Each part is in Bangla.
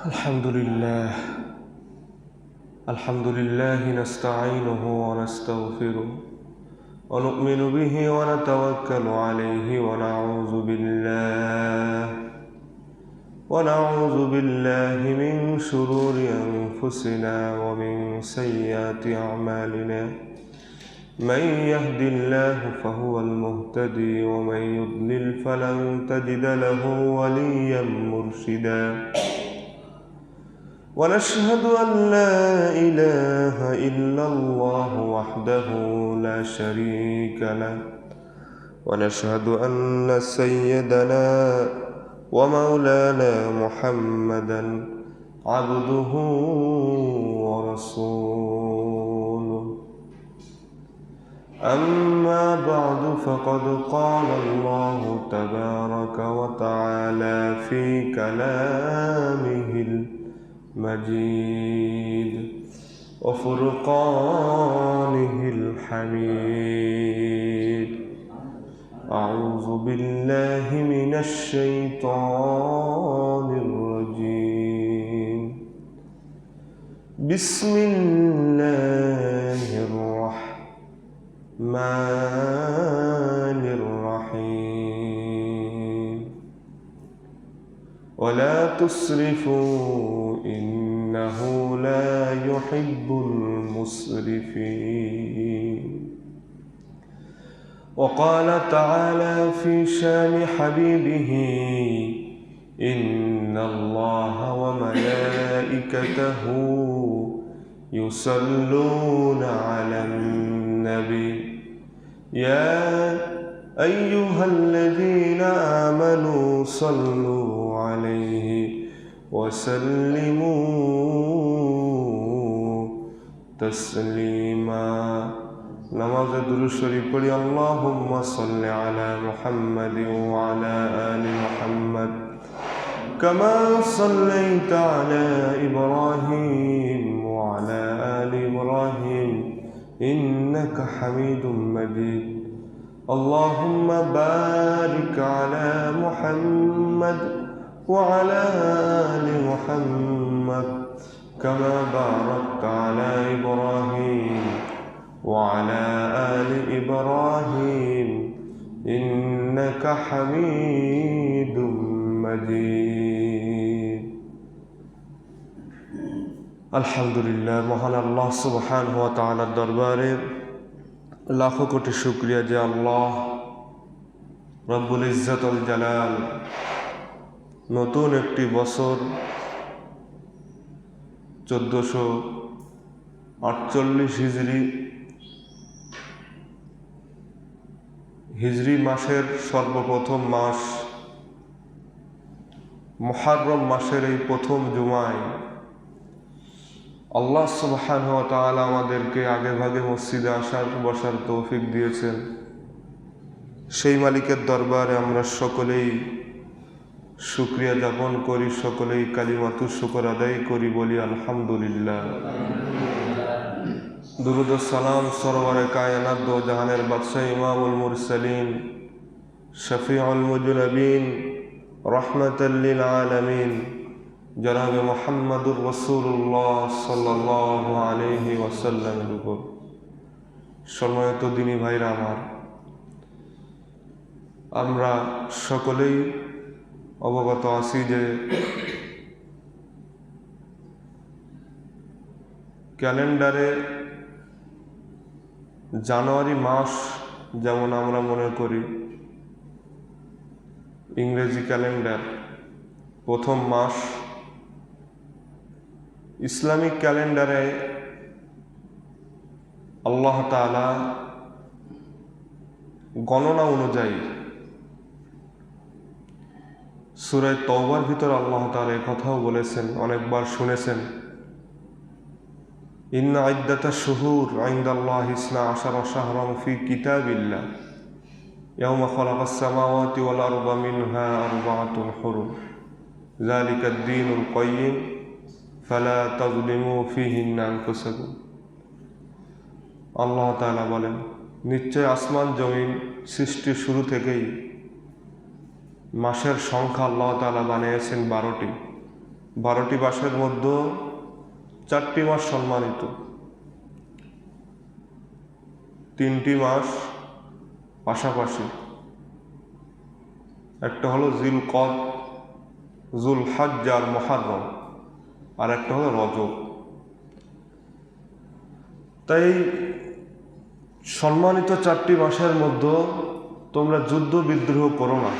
الحمد لله نستعينه ونستغفره ونؤمن به ونتوكل عليه ونعوذ بالله من شرور أنفسنا ومن سيئات أعمالنا. من يهد الله فهو المهتدي ومن يضلل فلن تجد له وليا مرشدا. ونشهد أن لا إله إلا الله وحده لا شريك له، ونشهد أن سيدنا ومولانا محمدا عبده ورسوله. أما بعد فقد قال الله تبارك وتعالى في كلامه المجيد وفرقانه الحميد. أعوذ بالله من الشيطان الرجيم. بسم الله الرحمن الرحيم. ولا تسرفوا إنه لا يحب المسرفين. وقال تعالى في شان حبيبه: إن الله وملائكته يصلون على النبي يا أيها الذين آمنوا صلوا عليه وسلموا تسليما. نماز درود شریف پڑھی. اللهم صل على محمد وعلى آل محمد كما صليت على إبراهيم وعلى آل إبراهيم إنك حميد مجيد. اللهم بارك على محمد وعلى آل محمد كما باركت على إبراهيم وعلى آل إبراهيم إنك حميد مجيد. আলহামদুলিল্লাহ, মহান আল্লাহ সুবহানাহু ওয়া তাআলার দরবারে লাখো কোটি শুকরিয়া যে আল্লাহ রব্বুল ইজ্জতুল জালাল নতুন একটি বছর 1448 হিজরি মাসের সর্বপ্রথম মাস মুহররম মাসের এই প্রথম জুমায় আল্লাহ সুবহানাহু ওয়া তাআলা আমাদেরকে আগে ভাগে মসজিদে বসার তৌফিক দিয়েছেন। সেই মালিকের দরবারে আমরা সকলেই শুকরিয়া জ্ঞাপন করি, সকলেই কালিমাতু শুকর আদায় করি, বলি আলহামদুলিল্লাহ। দুরুদ ও সালাম সরওয়ারে কায়নাত দো জাহানের বাদশাহ ইমামুল মুরসালিন শফিউল মুজনবিন রহমাতাল লিল আলামিন জনাবে মুহাম্মদুর রাসূলুল্লাহ সাল্লাল্লাহু আলাইহি ওয়াসাল্লামের উপর। সম্মানিত দিনী ভাইরা আমার, আমরা সকলেই অবগত আছি যে ক্যালেন্ডারে জানুয়ারি মাস যেমন আমরা মনে করি ইংরেজি ক্যালেন্ডার প্রথম মাস, ইসলামিক ক্যালেন্ডারে আল্লাহ তাআলা গণনা অনুযায়ী সূরা তাওবার ভিতর আল্লাহ তাআলা এই কথাও বলেছেন, অনেকবার শুনেছেন, ইন্না ইদ্দাতাশ শুহুর ইনদাল্লাহি 12 শাহরান ফি কিতাবিল্লাহ ইয়াওমা খালাকাস সামাওয়াতি ওয়াল আরদা মিনহা আরবাআতুন হুরুম যালিকাদ দীনুল কাইয়্যিম ফালা তাযলিমু ফীহিন্না আনফুসাকুম। আল্লাহ তাআলা বলেন, নিশ্চয় আসমান জমিন সৃষ্টির শুরু থেকেই মাসের সংখ্যা আল্লাহ তাআলা বানিয়েছেন 12টি। 12টি মাসের মধ্যে 4টি মাস সম্মানিত, 3টি মাস পাশাপাশি। একটা হলো জিলকদ, জুলহজ্জ আর মুহররম, আর একটা হলো রজব। তাই সম্মানিত 4টি মাসের মধ্যে তোমরা যুদ্ধ বিদ্রোহ করো না।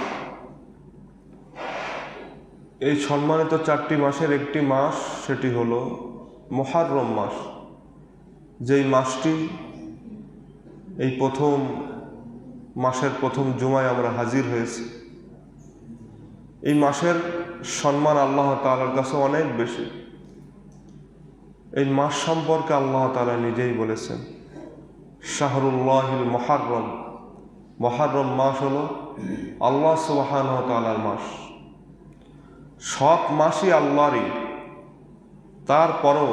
এই সম্মানিত 4টি মাসের একটি মাস, সেটি হলো মুহররম মাস, যেই মাসটি এই প্রথম মাসের প্রথম জুমায় আমরা হাজির হয়েছি। এই মাসের সম্মান আল্লাহ তাআলার কাছে অনেক বেশি। এই মাস সম্পর্কে আল্লাহ তাআলা নিজেই বলেছেন, শাহরুল্লাহিল মুহররম, মুহররম মাস হলো আল্লাহ সুবহানাহু ওয়া তাআলার মাস। সব মাসই আল্লাহরই, তারপরও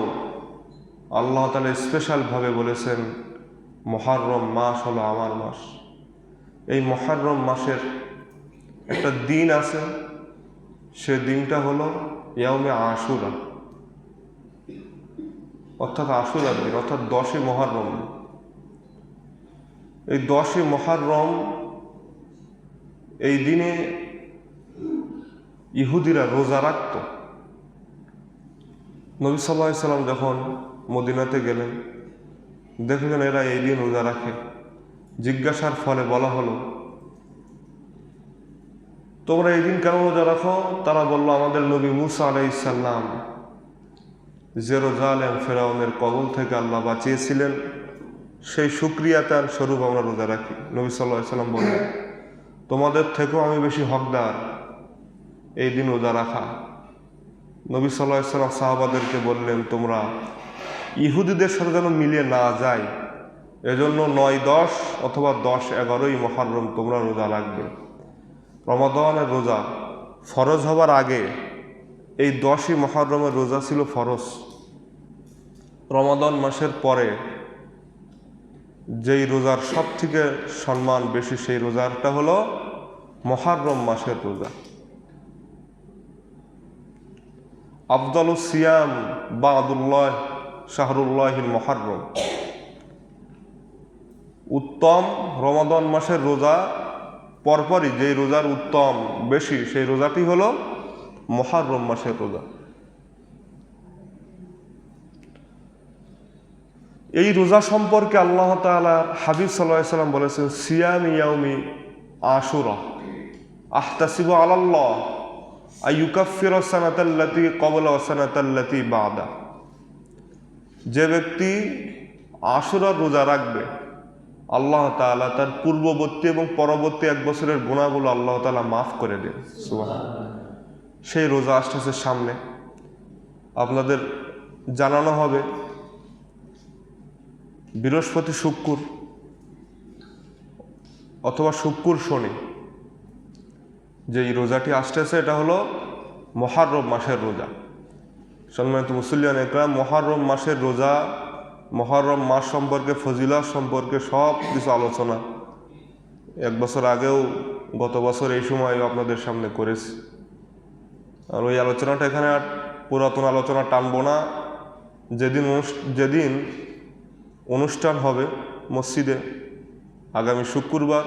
আল্লাহ তাআলা স্পেশালভাবে বলেছেন মুহররম মাস হলো আমার মাস। এই মুহররম মাসের একটা দিন আছে, সে দিনটা হলো ইয়াউমে আশুরা, অর্থাৎ আশুরার দিন, অর্থাৎ 10ই মুহররম। এই 10ই মুহররম, এই দিনে ইহুদিরা রোজা রাখত। নবী সাল্লাল্লাহু আলাইহি সাল্লাম যখন মদিনাতে গেলেন, দেখলেন এরা এই দিন রোজা রাখে। জিজ্ঞাসার ফলে বলা হলো, তোমরা এই দিন কেন রোজা রাখো? তারা বলল, আমাদের নবী মুসা আলাইহিস সালাম জেরুজালেম ফেরাউনের কবল থেকে আল্লাহ বাঁচিয়েছিলেন, সেই শুকরিয়াতার স্বরূপ আমরা রোজা রাখি। নবী সাল্লাল্লাহু আলাইহি সাল্লাম বললেন, তোমাদের থেকেও আমি বেশি হকদার এই দিন রোজা রাখা। নবী সাল্লাল্লাহু আলাইহি সাল্লাম সাহাবাদেরকে বললেন, তোমরা ইহুদিদের সাথে যেন মিলিয়ে না যায়, এজন্য 9-10 অথবা 10-11ই মুহররম তোমরা রোজা রাখবে। রমাদানের রোজা ফরজ হবার আগে এই 10ই মুহররমের রোজা ছিল ফরজ। রমাদান মাসের পরে যেই রোজার সব থেকে সম্মান বেশি, সেই রোজাটা হলো মুহররম মাসের রোজা। আফদালুস সিয়াম বা'দুল্লাহ শাহরুল্লাহিল মুহররম, উত্তম রমাদান মাসের রোজা পরপরই যেই রোজার উত্তম বেশি, সেই রোজাটি হলো মুহররম মাসের রোজা। এই রোজা সম্পর্কে আল্লাহ তাআলা হাবিব সাল্লাল্লাহু আলাইহি সাল্লাম বলেছেন, সিয়াম ইয়াউমি আশুরা আহতাসিবু আলাল্লাহ আইয়ুকাফিরা সানাতাল্লাতী ক্বাবলা ওয়া সানাতাল্লাতী বা'দা। যে ব্যক্তি আশুরার রোজা রাখবে, আল্লাহ তাআলা তার পূর্ববর্তী এবং পরবর্তী 1 বছরের গুনাহগুলো আল্লাহ তাআলা মাফ করে দেন। সুবহানাল্লাহ। সেই রোজা আসতেছে সামনে, আপনাদের জানানো হবে বৃহস্পতি শুক্র অথবা শুক্র শনি যে এই রোজাটি আসতেছে, এটা হলো মুহররম মাসের রোজা। সম্মানিত মুসল্লিয়ান ইকরাম, মুহররম মাসের রোজা, মুহররম মাস সম্পর্কে, ফজিলত সম্পর্কে সব কিছু আলোচনা 1 বছর আগেও, গত বছর এই সময় আপনাদের সামনে করেছি। আর ওই আলোচনাটা এখানে আর পুরাতন আলোচনা টানবো না। যেদিন অনুষ্ঠান হবে মসজিদে আগামী শুক্রবার,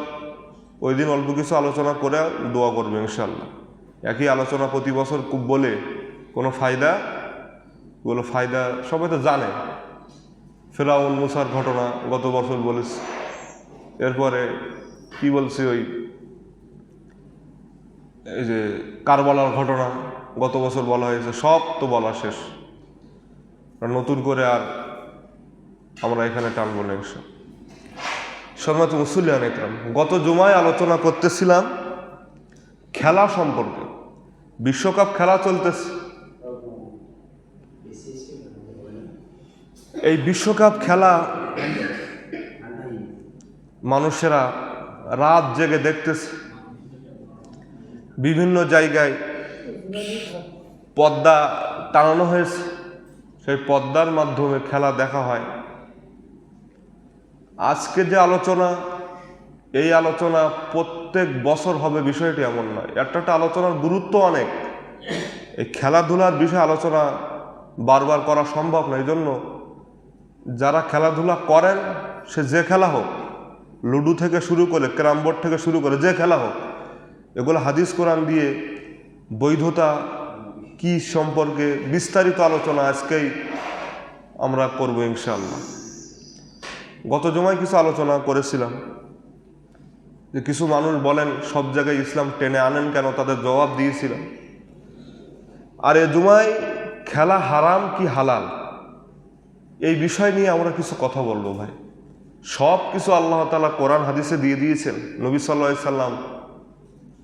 ওই দিন অল্প কিছু আলোচনা করে দোয়া করবে ইনশাল্লাহ। একই আলোচনা প্রতি বছর বলে কোনো ফায়দা, বলো ফায়দা সবাই তো জানে। ফেরাউন মুসার ঘটনা গত বছর বলেছি, এরপরে কি বলছি, এই যে কারবালার ঘটনা গত বছর বলা হয়েছে, সব তো বলা শেষ। নতুন করে আর আমরা এখানে টানবো না ইনশাআল্লাহ। সম্মানিত মুসল্লিয়ান ইকরাম, গত জুমায় আলোচনা করতেছিলাম খেলা সম্পর্কে। বিশ্বকাপ খেলা চলতেছে। এই বিশ্বকাপ খেলা মানুষেরা রাত জেগে দেখতেছে। বিভিন্ন জায়গায় পর্দা টানানো হয়েছে, সেই পর্দার মাধ্যমে খেলা দেখা হয়। আজকে যে আলোচনা, এই আলোচনা প্রত্যেক বছর হবে বিষয়টি এমন নয়। একটা আলোচনার গুরুত্ব অনেক, এই খেলাধুলার বিষয়ে আলোচনা বারবার করা সম্ভব না। এই জন্য যারা খেলাধুলা করেন, সে যে খেলা হোক, লুডো থেকে শুরু করে ক্যারাম বোর্ড থেকে শুরু করে যে খেলা হোক, এগুলো হাদিস কোরআন দিয়ে বৈধতা কি সম্পর্কে বিস্তারিত আলোচনা আজকেই আমরা করব ইনশাআল্লাহ। গত জমায় কিছু আলোচনা করেছিলাম যে কিছু মানুষ বলেন সব জায়গায় ইসলাম টেনে আনেন কেন, তাদের জবাব দিয়েছিলাম। আর এ জুমায় খেলা হারাম কি হালাল এই বিষয় নিয়ে আমরা কিছু কথা বলবো ভাই। সব কিছু আল্লাহ তাআলা কোরআন হাদিসে দিয়ে দিয়েছেন, নবী সাল্লাল্লাহু আলাইহি সাল্লাম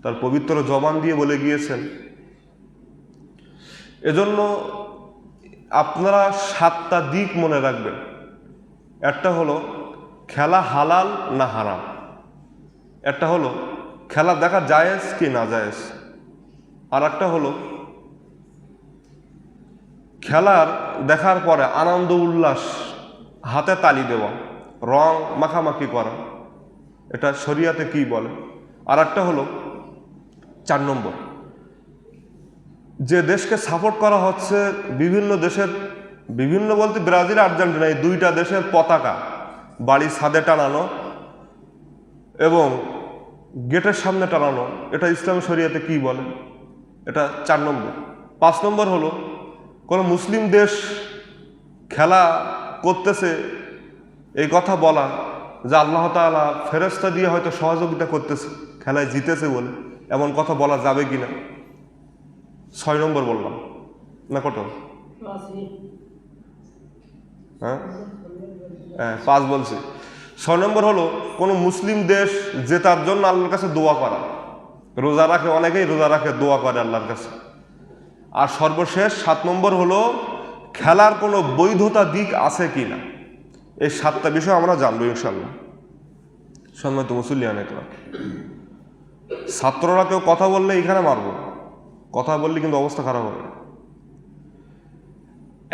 তার পবিত্র জবান দিয়ে বলে গিয়েছেন। এজন্য আপনারা 7টা দিক মনে রাখবেন। একটা হলো খেলা হালাল না হারাম, একটা হলো খেলা দেখা জায়েজ কি না জায়েজ, আর একটা হলো খেলার দেখার পরে আনন্দ উল্লাস, হাতে তালি দেওয়া, রং মাখামাখি করা, এটা শরিয়াতে কি বলে। আর একটা হলো 4 নম্বর, যে দেশকে সাপোর্ট করা হচ্ছে, বিভিন্ন দেশের, বিভিন্ন বলতে ব্রাজিল আর্জেন্টিনা, এই 2টা দেশের পতাকা বাড়ির ছাদে টানানো এবং গেটের সামনে টানানো, এটা ইসলাম শরিয়াতে কি বলে, এটা 4 নম্বর। 5 নম্বর হলো কোনো মুসলিম দেশ খেলা করতেছে এই কথা বলা যে আল্লাহ তাআলা ফেরেশতা দিয়ে হয়তো সহযোগিতা করতেছে, খেলায় জিতেছে বলে, এমন কথা বলা যাবে কিনা। 6 নম্বর বললাম না, কত? হ্যাঁ, 5 বলছি। 6 নম্বর হলো কোনো মুসলিম দেশ জেতার জন্য আল্লাহর কাছে দোয়া করা, রোজা রাখে, অনেকেই রোজা রাখে, দোয়া করে আল্লাহর কাছে। আর সর্বশেষ 7 নম্বর হলো খেলার কোনো বৈধতা দিক আছে কিনা। এই 7টা বিষয় আমরা জানবো ইনশাল্লাহ। সম্মানিত মুসল্লিয়ান ইকরাম, ছাত্ররা কেউ কথা বললে এখানে মারবো, কথা বললে কিন্তু অবস্থা খারাপ হবে।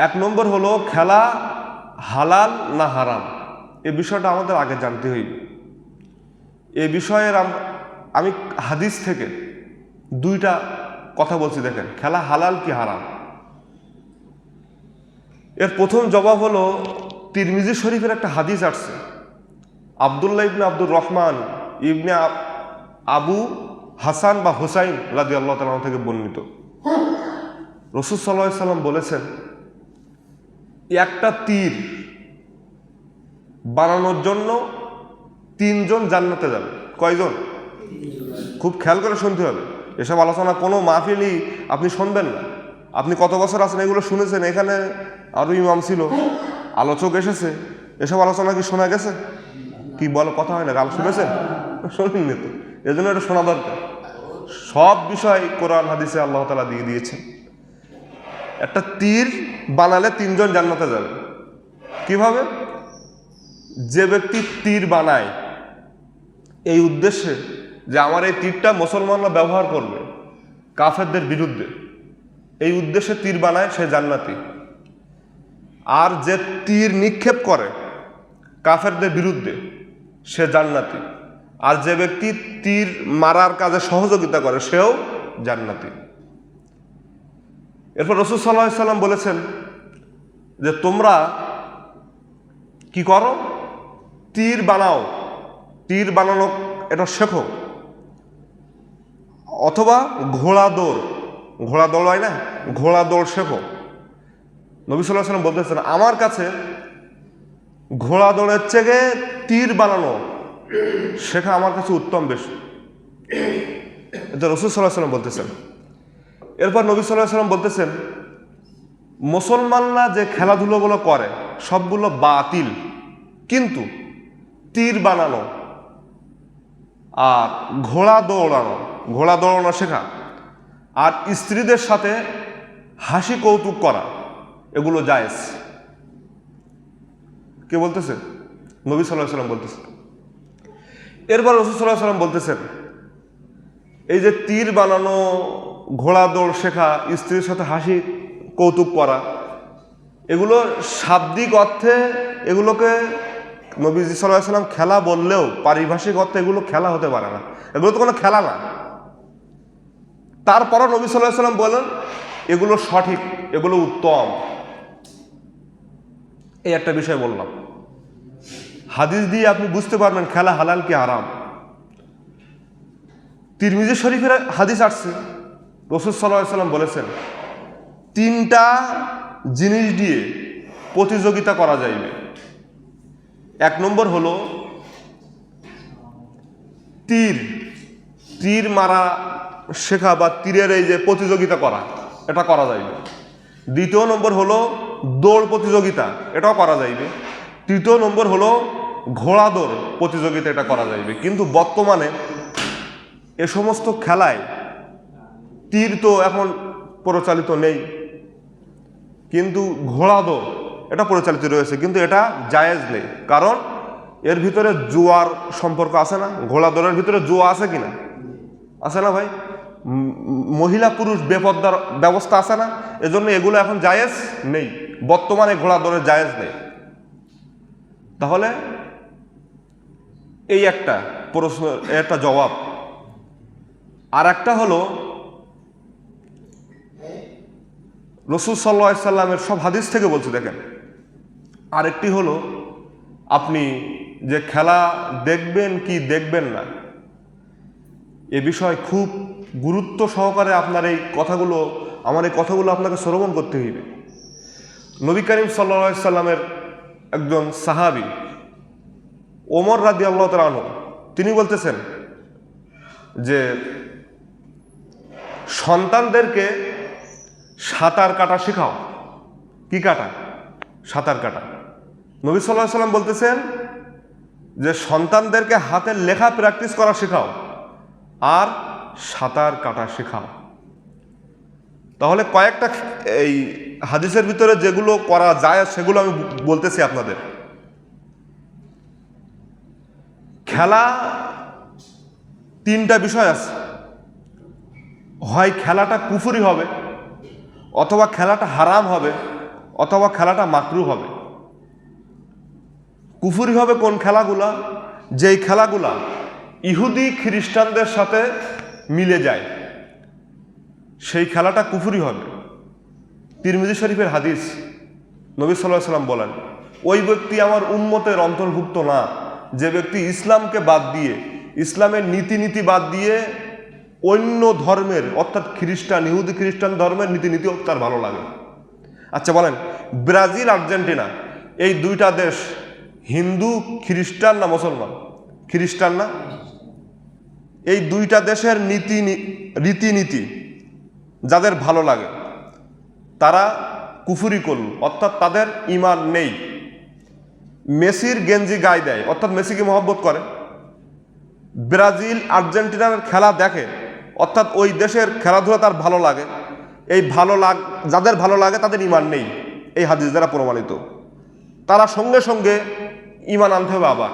1 নম্বর হলো খেলা হালাল না হারাম, এই বিষয়টা আমাদের আগে জানতে হইবে। এই বিষয়ের আমি হাদিস থেকে 2টা কথা বলছি, দেখেন খেলা হালাল কি হারাম। এর প্রথম জবাব হলো তিরমিজি শরীফের একটা হাদিস আসছে, আব্দুল্লাহ ইবনে আব্দুর রহমান ইবনে আবু হাসান বা হুসাইন রাদিয়াল্লাহু তাআলা থেকে বর্ণিত। রাসূল সাল্লাল্লাহু আলাইহি সাল্লাম বলেছেন, একটা তীর বানানোর জন্য 3 জন জান্নাতে যাবে। কয়জন? খুব খেয়াল করে শুনতে হবে। এসব আলোচনা কোনো মাহফিলই আপনি শুনবেন না। আপনি কত বছর আছেন এগুলো শুনেছেন, এখানে আরো ইমাম ছিল, আলোচক এসেছে, এসব আলোচনা কি শোনা গেছে? কি বলো, কথা হয় না, গাল শুনেছেন? শোনেননি তো, এজন্য এটা শোনা দরকার। সব বিষয় কোরআন হাদিসে আল্লাহ তাআলা দিয়ে দিয়েছেন। একটা তীর বানালে 3 জন জান্নাতে যাবে। কিভাবে? যে ব্যক্তি তীর বানায় এই উদ্দেশ্যে যে আমার এই তীরটা মুসলমানরা ব্যবহার করবে কাফেরদের বিরুদ্ধে, এই উদ্দেশ্যে তীর বানায় সে জান্নাতি। আর যে তীর নিক্ষেপ করে কাফেরদের বিরুদ্ধে সে জান্নাতি। আর যে ব্যক্তি তীর মারার কাজে সহযোগিতা করে সেও জান্নাতি। এরপর রাসূল সাল্লাল্লাহু আলাইহি সাল্লাম বলেছেন যে তোমরা কি করো, তীর বানাও, তীর বানানো এটা শেখো, অথবা ঘোড়া দৌড় হয় না, ঘোড়া দৌড় শেখো। নবী সাল্লাল্লাহু আলাইহি সাল্লাম বলতেছেন আমার কাছে ঘোড়া দৌড়ের চেয়ে তীর বানানো শেখা আমার কাছে উত্তম বেশি। এটা রাসূল সাল্লাল্লাহু আলাইহি সাল্লাম বলতেছেন। এরপর নবী সাল্লাল্লাহু আলাইহি সাল্লাম বলতেছেন মুসলমানরা যে খেলাধুলোগুলো করে সবগুলো বাতিল, কিন্তু তীর বানানো আর ঘোড়া দৌড়ানো শেখা আর স্ত্রীদের সাথে হাসি কৌতুক করা এগুলো জায়েজ। কে বলতেছে? নবী সাল্লাল্লাহু আলাইহি সাল্লাম বলতেছেন। এরপর রাসূল সাল্লাল্লাহু আলাইহি সাল্লাম বলতেছেন এই যে তীর বানানো, ঘোড়া দৌড় শেখা, স্ত্রীর সাথে হাসি কৌতুক করা, এগুলো শাব্দিক অর্থে এগুলোকে নবীজি সাল্লাল্লাহু আলাইহি সাল্লাম খেলা বললেও পারিভাষিক অর্থে এগুলো খেলা হতে পারে না, এগুলো তো কোনো খেলা না। তারপরও নবী সাল্লাল্লাহু আলাইহি সাল্লাম বলেন এগুলো সঠিক, এগুলো উত্তম, এই একটা বিষয় বললাম। হাদিস দিয়ে আপনি বুঝতে পারবেন খেলা হালাল কি হারাম। তিরমিজি শরীফের হাদিস আসছে, রাসূল সাল্লাল্লাহু আলাইহি ওয়াসাল্লাম বলেছেন 3টা জিনিস দিয়ে প্রতিযোগিতা করা যাইবে। 1 নম্বর হলো তীর মারা শেখা বা তীরের এই যে প্রতিযোগিতা করা, এটা করা যাইবে। 2 নম্বর হলো দৌড় প্রতিযোগিতা, এটাও করা যাইবে। 3 নম্বর হলো ঘোড়া দৌড় প্রতিযোগিতা, এটা করা যাইবে। কিন্তু বর্তমানে এ সমস্ত খেলায় তীর তো এখন প্রচলিত নেই, কিন্তু ঘোড়া দৌড় এটা প্রচলিত রয়েছে, কিন্তু এটা জায়েজ নেই। কারণ এর ভিতরে জুয়ার সম্পর্ক আছে না? ঘোড়া দৌড়ের ভিতরে জুয়া আছে কিনা? আছে না ভাই? মহিলা পুরুষ বেপর্দার ব্যবস্থা আছে না? এজন্য এগুলো এখন জায়েজ নেই, বর্তমানে ঘোড়া দৌড়ের জায়েজ নেই। তাহলে এই একটা প্রশ্ন, একটা জবাব। আর একটা হলো রাসূল সাল্লাল্লাহু আলাইহি সাল্লামের সব হাদিস থেকে বলছে, দেখেন। আরেকটি হলো আপনি যে খেলা দেখবেন কি দেখবেন না, এ বিষয়ে খুব গুরুত্ব সহকারে আপনার এই কথাগুলো, আমার এই কথাগুলো আপনাকে শ্রবণ করতে হইবে। নবী করিম সাল্লাল্লাহু আলাইহি সাল্লামের একজন সাহাবী ওমর রাদিয়াল্লাহু তাআলা আনহু, তিনি বলতেছেন যে সন্তানদেরকে সাঁতার কাটা শেখাও। কি কাটা? সাঁতার কাটা। নবী সাল্লাল্লাহু আলাইহি সাল্লাম বলতেছেন যে সন্তানদেরকে হাতের লেখা প্র্যাকটিস করা শেখাও আর সাঁতার কাটা শেখাও। তাহলে কয়েকটা এই হাদিসের ভিতরে যেগুলো করা যায় সেগুলো আমি বলতেছি আপনাদের। খেলা 3টা বিষয় আছে, হয় খেলাটা কুফরি হবে, অথবা খেলাটা হারাম হবে, অথবা খেলাটা মাকরুহ হবে। কুফরি হবে কোন খেলাগুলা? যেই খেলাগুলা ইহুদি খ্রিস্টানদের সাথে মিলে যায়, সেই খেলাটা কুফরি হবে। তিরমিজি শরীফের হাদিস, নবী সাল্লাল্লাহু আলাইহি সাল্লাম বলেন, ওই ব্যক্তি আমার উম্মতের অন্তর্ভুক্ত না যে ব্যক্তি ইসলামকে বাদ দিয়ে, ইসলামের নীতি বাদ দিয়ে অন্য ধর্মের, অর্থাৎ খ্রিস্টান, ইহুদি খ্রিস্টান ধর্মের নীতি তার ভালো লাগে। আচ্ছা বলেন, ব্রাজিল আর্জেন্টিনা এই 2টা দেশ হিন্দু খ্রিস্টান না মুসলমান? খ্রিস্টান না? এই 2টা দেশের রীতিনীতি যাদের ভালো লাগে তারা কুফরি করল, অর্থাৎ তাদের ঈমান নেই। মেসির গেঞ্জি গায়ে দেয়, অর্থাৎ মেসিকে মহব্বত করে। ব্রাজিল আর্জেন্টিনার খেলা দেখে, অর্থাৎ ওই দেশের খেলাধুলা তার ভালো লাগে। এই যাদের ভালো লাগে তাদের ঈমান নেই, এই হাদিস দ্বারা প্রমাণিত। তারা সঙ্গে সঙ্গে ঈমান আনতে হবে আবার।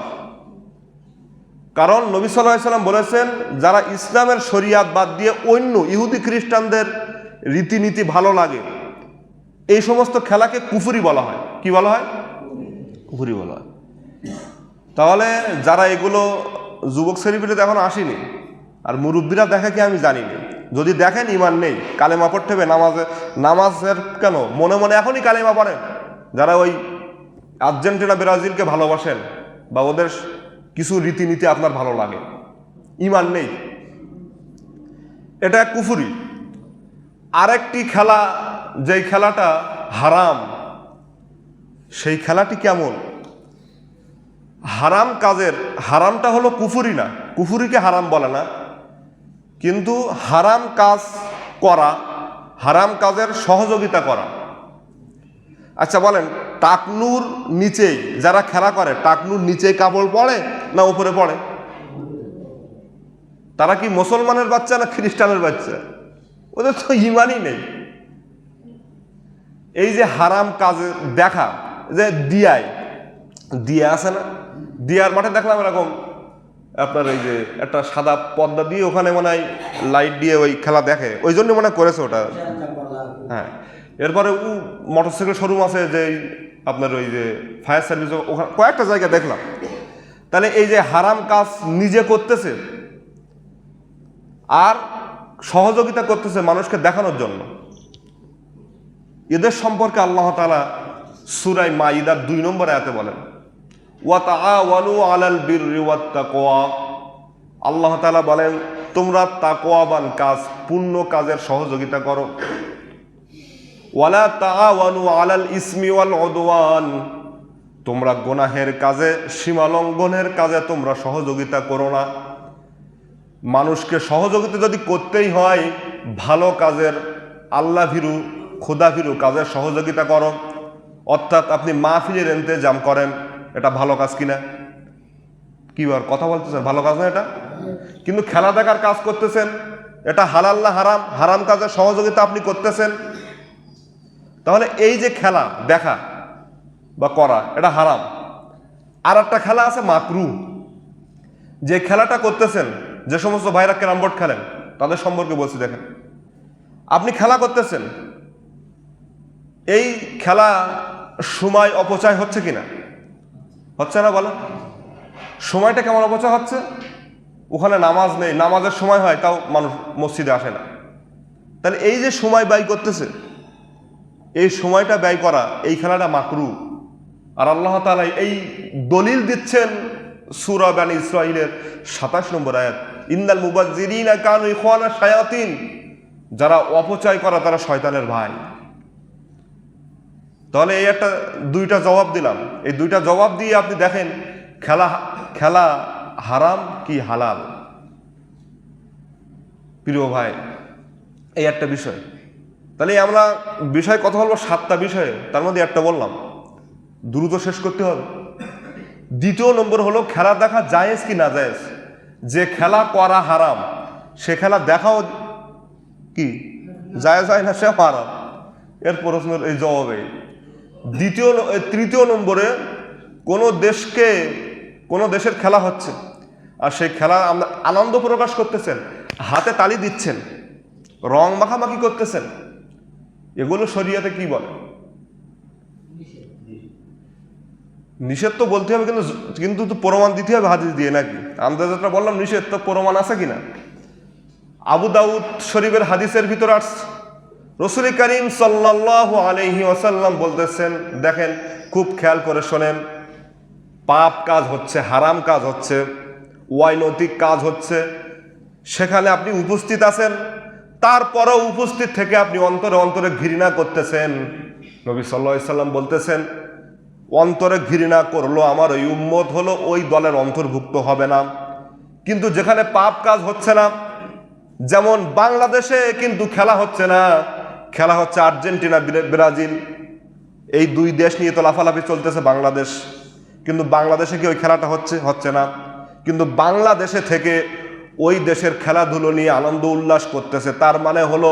কারণ নবী সাল্লাল্লাহু আলাইহি সাল্লাম বলেছেন, যারা ইসলামের শরিয়াত বাদ দিয়ে অন্য ইহুদি খ্রিস্টানদের রীতিনীতি ভালো লাগে, এই সমস্ত খেলাকে কুফরি বলা হয়। কি বলা হয়? কুফরি বলা হয়। তাহলে যারা এগুলো, যুবক ছেলেপিলে এখন আসেনি, আর মুরব্বীরা দেখে কি আমি জানি না। যদি দেখেন ঈমান নেই, কালেমা পড়তে হবে। নামাজের কেন মনে মনে এখনই কালেমা পড়েন যারা ওই আর্জেন্টিনা ব্রাজিলকে ভালোবাসেন বা ওদের কিছু রীতিনীতি আপনার ভালো লাগে, ঈমান নেই, এটা কুফরি। আরেকটি খেলা, যেই খেলাটা হারাম, সেই খেলাটি কেমন? হারাম কাজের, হারামটা হলো কুফরি না, কুফরিকে হারাম বলে না, কিন্তু হারাম কাজ করা, হারাম কাজের সহযোগিতা করা। আচ্ছা বলেন, টাকনুর নিচেই যারা খেলা করে, টাকনুর নিচেই কাপড় পরে না উপরে পড়ে? তারা কি মুসলমানের বাচ্চা না খ্রিস্টানের বাচ্চা? ওদের তো ঈমানই নেই। এই যে হারাম কাজে দেখা, যে দিয়া আছে না, দিয়ার মাঠে দেখলাম এরকম আপনার এই যে একটা সাদা পর্দা দিয়ে ওখানে মনে হয় লাইট দিয়ে ওই খেলা দেখে, ওই জন্য মনে করেছে ওটা। হ্যাঁ, এরপরে মোটরসাইকেল শোরুম আছে, যে আপনার ওই যে ফায়ার সার্ভিস, ওখানে কয়েকটা জায়গা দেখলাম। তাহলে এই যে হারাম কাজ নিজে করতেছে আর সহযোগিতা করতেছে মানুষকে দেখানোর জন্য, এদের সম্পর্কে আল্লাহ তাআলা সূরা মাইদার 2 নম্বর আয়াতে বলেন, ওয়া তাআওয়ানু আলাল বিররি ওয়াত তাকওয়া। আল্লাহ তাআলা বলেন, তোমরা তাকওয়াবান কাজ, পুণ্য কাজের সহযোগিতা করো। ওয়ালা তাআওয়ানু আলাল ইসমি ওয়াল উদওয়ান, তোমরা গুনাহের কাজে, সীমা লঙ্ঘনের কাজে তোমরা সহযোগিতা করো না। মানুষকে সহযোগিতা যদি করতেই হয়, ভালো কাজের, আল্লাহ ভীরু, খোদা ভীরু কাজের সহযোগিতা করো। অর্থাৎ আপনি মাহফিলের ইন্তেজাম করেন, এটা ভালো কাজ কিনা? কি বার কথা বলতেছেন, ভালো কাজ না এটা? কিন্তু খেলা দেখার কাজ করতেছেন, এটা হালাল না হারাম? হারাম কাজের সহযোগিতা আপনি করতেছেন। তাহলে এই যে খেলা দেখা বা করা, এটা হারাম। আর একটা খেলা আছে মাকরু, যে খেলাটা করতেছেন, যে সমস্ত ভাইরা ক্যারাম বোর্ড খেলেন তাদের সম্পর্কে বলছি। দেখেন, আপনি খেলা করতেছেন, এই খেলা সময় অপচয় হচ্ছে কিনা? হচ্ছে না? বলো, সময়টা কেমন অপচয় হচ্ছে? ওখানে নামাজ নেই, নামাজের সময় হয় তাও মানুষ মসজিদে আসে না। তাহলে এই যে সময় ব্যয় করতেছে, এই সময়টা ব্যয় করা, এই খেলাটা মাকরু। আর আল্লাহ তাআলা এই দলিল দিচ্ছেন সূরা বনী ইসরাঈলের 27 নম্বর আয়াত, ইন্নাল মুবাজ্জিরিনা কানু ইখওয়ানা শায়াতিন, যারা অপচয় করা তারা শয়তানের ভাই। তাহলে এই একটা দুইটা জবাব দিলাম। এই দুইটা জবাব দিয়ে আপনি দেখেন খেলা হারাম কি হালাল। প্রিয় ভাই, এই একটা বিষয়। তাহলে আমরা বিষয় কথা বলবো 7টা বিষয়ে, তার মধ্যে একটা বললাম, দ্রুত শেষ করতে হবে। দ্বিতীয় নম্বর হলো খেলা দেখা জায়েজ কি না জায়েজ। যে খেলা করা হারাম, সে খেলা দেখাও কি জায়েজ হয় না? সে হারাম। এর প্রশ্নের এই জবাবে তৃতীয় নম্বরে, কোনো দেশের খেলা হচ্ছে, আর সেই খেলা আমরা আনন্দ প্রকাশ করতেছেন, হাতে তালি দিচ্ছেন, রং মাখামাখি করতেছেন, এগুলো শরীয়তে কি বলে? নিষেধ তো বলতে হবে, কিন্তু প্রমাণ দিতে হবে হাদিস দিয়ে, নাকি? আমরা যেটা বললাম নিষেধ, তো প্রমাণ আছে কিনা? আবু দাউদ শরীফের হাদিসের ভিতর আসছে, রাসূল করিম সাল্লাল্লাহু আলাইহি ওয়াসাল্লাম বলতেছেন, দেখেন খুব খেয়াল করে শোনেন, পাপ কাজ হচ্ছে, হারাম কাজ হচ্ছে, অনৈতিক কাজ হচ্ছে, সেখানে আপনি উপস্থিত আছেন, তারপরেও উপস্থিত থেকে আপনি অন্তরে অন্তরে ঘৃণা করতেছেন। নবী সাল্লাল্লাহু আলাইহি সাল্লাম বলতেছেন, অন্তরে ঘৃণা করলো আমার ওই উম্মত হলো ওই দলের অন্তর্ভুক্ত হবে না। কিন্তু যেখানে পাপ কাজ হচ্ছে না, যেমন বাংলাদেশে কিন্তু খেলা হচ্ছে না, খেলা হচ্ছে আর্জেন্টিনা ব্রাজিল, এই দুই দেশ নিয়ে তো লাফালাফি চলতেছে বাংলাদেশ, কিন্তু বাংলাদেশে কি ওই খেলাটা হচ্ছে না। কিন্তু বাংলাদেশে থেকে ওই দেশের খেলাধুলো নিয়ে আনন্দ উল্লাস করতেছে, তার মানে হলো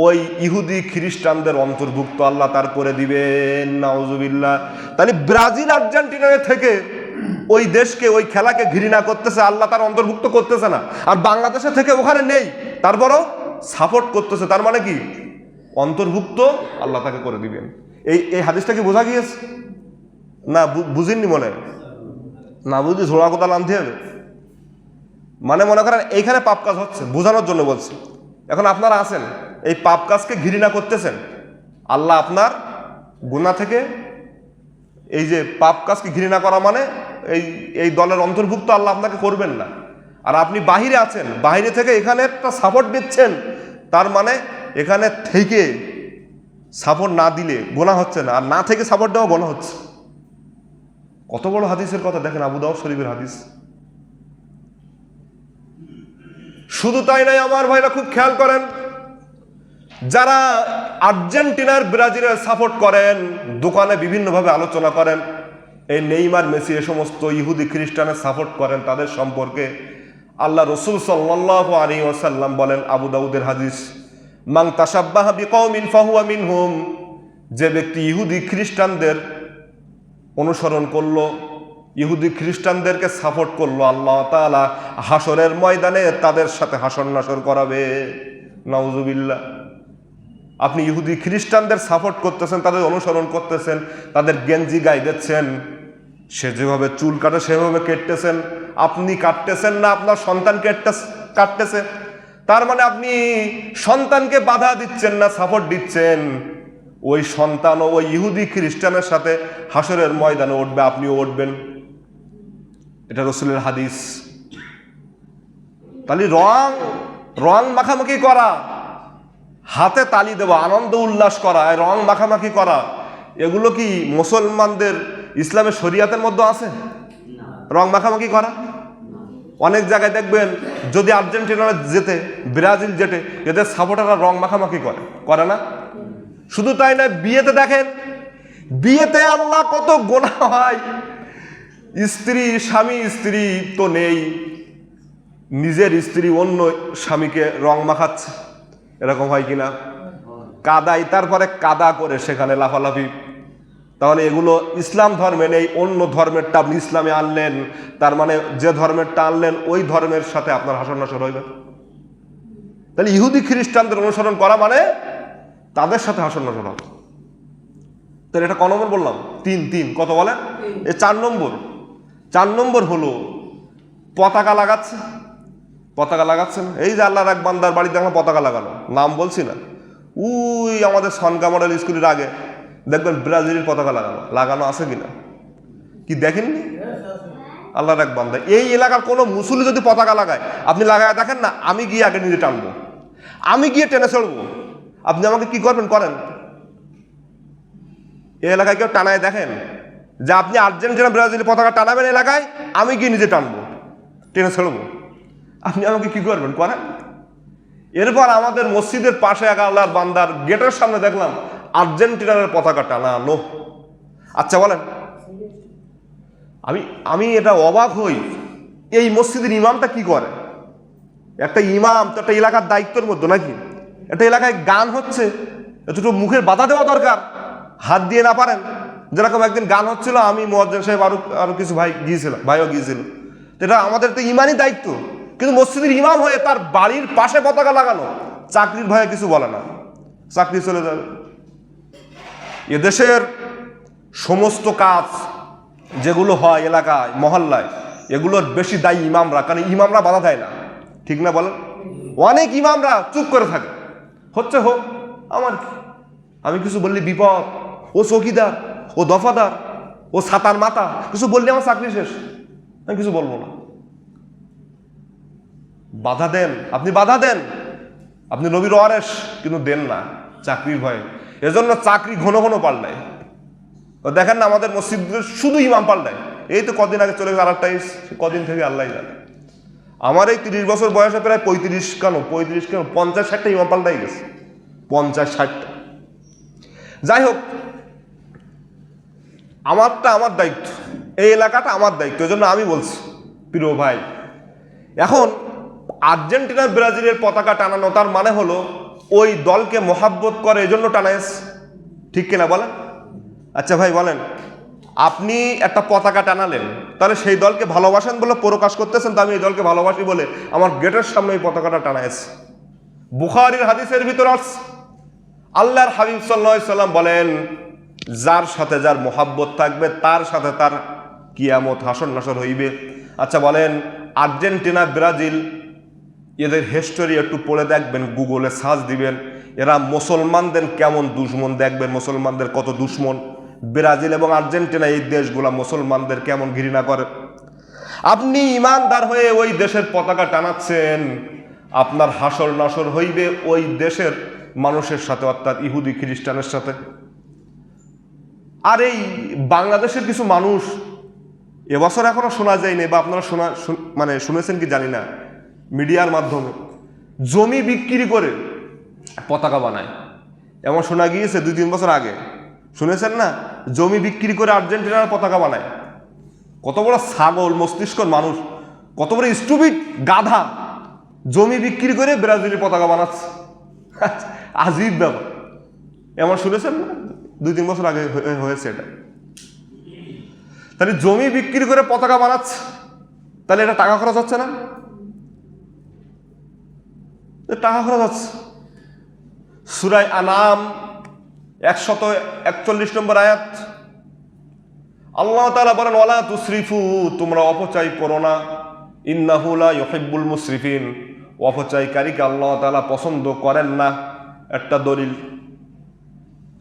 ওই ইহুদি খ্রিস্টানদের অন্তর্ভুক্ত আল্লাহ তার করে দিবেন, নাউজুবিল্লাহ। তাহলে ব্রাজিল আর্জেন্টিনা থেকে ওই দেশকে, ওই খেলাকে ঘৃণা করতেছে, আল্লাহ তার অন্তর্ভুক্ত করতেছে না। আর বাংলাদেশে থেকে ওখানে নেই, তারপরও সাপোর্ট করতেছে, তার মানে কি অন্তর্ভুক্ত আল্লাহ তাকে করে দিবেন। এই হাদিসটা কি বোঝা গিয়েছে না? বুঝিনি মনে না? বুঝি ঝোড়া কোদাল আনতে হবে। মানে মনে করেন এইখানে পাপ কাজ হচ্ছে, বোঝানোর জন্য বলছি। এখন আপনারা আছেন, এই পাপ কাজকে ঘৃণা করতেছেন, আল্লাহ আপনার গুনাহ থেকে, এই যে পাপ কাজকে ঘৃণা করা মানে এই দলের অন্তর্ভুক্ত আল্লাহ আপনাকে করবেন না। আর আপনি বাহিরে আছেন, বাহিরে থেকে এখানে একটা সাপোর্ট দিচ্ছেন, তার মানে এখানে থেকে সাপোর্ট না দিলে গোনা হচ্ছে না, আর না থেকে সাপোর্ট দেওয়া গোনা হচ্ছে। কত বড় হাদিসের কথা দেখেন, আবু দাউদ শরীফের হাদিস। শুধু তাই নাই আমার ভাইরা, খুব খেয়াল করেন, যারা আর্জেন্টিনার ব্রাজিলের সাপোর্ট করেন, দোকানে বিভিন্নভাবে আলোচনা করেন, এই নেইমার মেসি এ সমস্ত ইহুদি খ্রিস্টানের সাপোর্ট করেন, তাদের সম্পর্কে আল্লাহ রসুল সাল্লাল্লাহু আলাইহি ওয়াসাল্লাম বলেন, আবু দাউদের হাদিস, মান তাশাব্বাহা বিকওমিন ফাহুয়া মিনহুম, যে ব্যক্তি ইহুদি খ্রিস্টানদের অনুসরণ করলো, ইহুদি খ্রিস্টানদেরকে সাপোর্ট করলো, আল্লাহ তাআলা হাসরের ময়দানে তাদের সাথে হাসর নাসর করাবে, নাউজুবিল্লাহ। আপনি ইহুদি খ্রিস্টানদের সাপোর্ট করতেছেন, তাদের অনুসরণ করতেছেন, তাদের গেঞ্জি গায়ে দিচ্ছেন, সে যেভাবে চুল কাটে সেভাবে কেটতেছেন, আপনি কাটতেছেন না, আপনার সন্তান কাটতেছে, তার মানে আপনি সন্তানকে বাধা দিচ্ছেন না, সাপোর্ট দিচ্ছেন। ওই সন্তানও ওই ইহুদি খ্রিস্টানের সাথে হাসরের ময়দানে উঠবে, আপনিও উঠবেন। এটা রাসূলের হাদিস। তাহলে রং মাখামাখি করা, হাতে তালি দেওয়া, আনন্দ উল্লাস করা, রং মাখামাখি করা, এগুলো কি মুসলমানদের ইসলামের শরিয়াতের মধ্যে আছে? রং মাখামাখি করা। অনেক জায়গায় দেখবেন যদি আর্জেন্টিনা জেতে, ব্রাজিল জেতে, এদের সাপোর্টাররা রং মাখামাখি করে না? শুধু তাই না, বিয়েতে দেখেন, বিয়েতে আল্লাহ কত গোনা হয়। স্বামী স্ত্রী তো নেই, নিজের স্ত্রী অন্য স্বামীকে রং মাখাচ্ছে, এরকম হয় কিনা? কাদাই, তারপরে কাদা করে সেখানে লাফালাফি। তাহলে এগুলো ইসলাম ধর্মে নেই, অন্য ধর্মেরটা আপনি ইসলামে আনলেন, তার মানে যে ধর্মেরটা আনলেন ওই ধর্মের সাথে আপনার হাসর নাসর হইবে। তাহলে ইহুদি খ্রিস্টানদের অনুসরণ করা মানে তাদের সাথে হাসর নাসর হবে। তাহলে এটা ক নম্বর বললাম? তিন। কত বলেন? এ 4 নম্বর। 4 নম্বর হলো পতাকা লাগাচ্ছেন। এই যে আল্লাহর এক বান্দার বাড়িতে আমরা পতাকা লাগানো, নাম বলছি না, উই আমাদের সনকা মডেল স্কুলের আগে দেখবেন ব্রাজিলের পতাকা লাগানো আছে কিনা, কি দেখেননি? আল্লাহর এক বান্দা, এই এলাকার কোনো মুসলিম যদি পতাকা লাগায়, আপনি লাগায় দেখেন না, আমি গিয়ে আগে নিজে টানবো, আমি গিয়ে টেনে চড়বো, আপনি আমাকে কি করবেন? করেন। এই এলাকায় কেউ টানায় দেখেন যে আপনি আর্জেন্টিনা ব্রাজিলের পতাকা টানাবেন এলাকায়, আমি গিয়ে নিজে টানবো, টেনে ছেড়বো, আপনি আমাকে কি করবেন? করেন। এরপর আমাদের মসজিদের পাশে এক আল্লাহর বান্দার গেটের সামনে দেখলাম আর্জেন্টিনার পতাকা টানানো। আচ্ছা বলেন, আমি এটা অবাক হই, এই মসজিদের ইমামটা কি করে? একটা ইমাম তো একটা এলাকার দায়িত্বের মধ্যে নাকি? একটা এলাকায় গান হচ্ছে, এতটুকু মুখের বাধা দেওয়া দরকার, হাত দিয়ে না পারেন? যেরকম একদিন গান হচ্ছিল, আমি মুয়াজ্জিন সাহেব আরো কিছু ভাইও গিয়েছিল, এটা আমাদের তো ইমানই দায়িত্ব। কিন্তু মসজিদের ইমাম হয়ে তার বাড়ির পাশে পতাকা লাগানো, চাকরির ভয়ে কিছু বলে না, চাকরি চলে যাবে। এদেশের সমস্ত কাজ যেগুলো হয় এলাকায় মহল্লায়, এগুলোর বেশি দায়ী ইমামরা, কারণ ইমামরা বাধা দেয় না, ঠিক না বলেন? অনেক ইমামরা চুপ করে থাকে, হচ্ছে হোক, আমার কি, আমি কিছু বললে বিপদ, ও চৌকিদার, ও দফাদার, ও ছাতার মাথা, কিছু বললে আমার চাকরি শেষ, আমি কিছু বলবো না। বাধা দেন, আপনি বাধা দেন, আপনি নবীর ওয়ারেস, কিন্তু দেন না চাকরির ভয়ে। এজন্য চাকরি ঘন ঘন পাল্টায়। দেখেন না আমাদের মসজিদের শুধু ইমাম পাল্টায়। এই তো কদিন আগে চলে গেছে আরেকটা, কদিন থেকে আল্লাহ জানে। আমার এই 30 বছর বয়সে প্রায় 50-60টা ইমাম পাল্টাই গেছে, 50-60টা। যাই হোক, আমার দায়িত্ব, এই এলাকাটা আমার দায়িত্ব, এজন্য আমি বলছি প্রিয় ভাই, এখন আর্জেন্টিনা ব্রাজিলের পতাকা টানানো তার মানে হলো ওই দলকে মহাব্বত করে, এজন্য টানাইস, ঠিক কিনা বলেন? আচ্ছা ভাই বলেন, আপনি একটা পতাকা টানালেন, তাহলে সেই দলকে ভালোবাসেন বলে প্রকাশ করতেছেন, তো আমি এই দলকে ভালোবাসি বলে আমার গেটের সামনে এই পতাকাটা টানাইছে। বুখারীর হাদিসের ভিতর আছে, আল্লাহর হাবিব সাল্লাল্লাহু আলাইহি সাল্লাম বলেন, যার সাথে যার মহাব্বত থাকবে তার সাথে তার কিয়ামত হাসর নাসর হইবে। আচ্ছা বলেন, আর্জেন্টিনা ব্রাজিল এদের হিস্টোরি একটু পড়ে দেখবেন, গুগলে সার্চ দিবেন, এরা মুসলমানদের কেমন দুশ্মন দেখবেন, মুসলমানদের কত দুশ্মন। ব্রাজিল এবং আর্জেন্টিনা এই দেশগুলা মুসলমানদের কেমন ঘৃণা করে। আপনি ইমানদার হয়ে ওই দেশের পতাকা টানাচ্ছেন, আপনার হাসর নাসর হইবে ওই দেশের মানুষের সাথে, অর্থাৎ ইহুদি খ্রিস্টানের সাথে। আর এই বাংলাদেশের কিছু মানুষ এবছর এখনো শোনা যায়নি, বা আপনারা শুনেছেন কি জানি না, মিডিয়ার মাধ্যমে জমি বিক্রি করে পতাকা বানায়, এমন শোনা গিয়েছে 2-3 বছর আগে, শুনেছেন না? জমি বিক্রি করে আর্জেন্টিনার পতাকা বানায়। কত বড় ছাগল মস্তিষ্কর মানুষ, কত বড় স্টুপিড গাধা, জমি বিক্রি করে ব্রাজিলের পতাকা বানাচ্ছে, আজীব ব্যাপার। এমন শুনেছেন না? 2-3 বছর আগে হয়েছে এটা। তাহলে জমি বিক্রি করে পতাকা বানাচ্ছে, তাহলে এটা টাকা খরচ হচ্ছে না? টাকা খরচ হচ্ছে। সূরা আনাম 141 নম্বর আয়াত, আল্লাহ তাআলা বলেন, ওয়ালা তুসরিফু, তোমরা অপচয় করো না, ইন্নাহু লা ইউহিব্বুল মুসরিফিন, অপচয়কারীকে আল্লাহ তাআলা পছন্দ করেন না। একটা দলিল।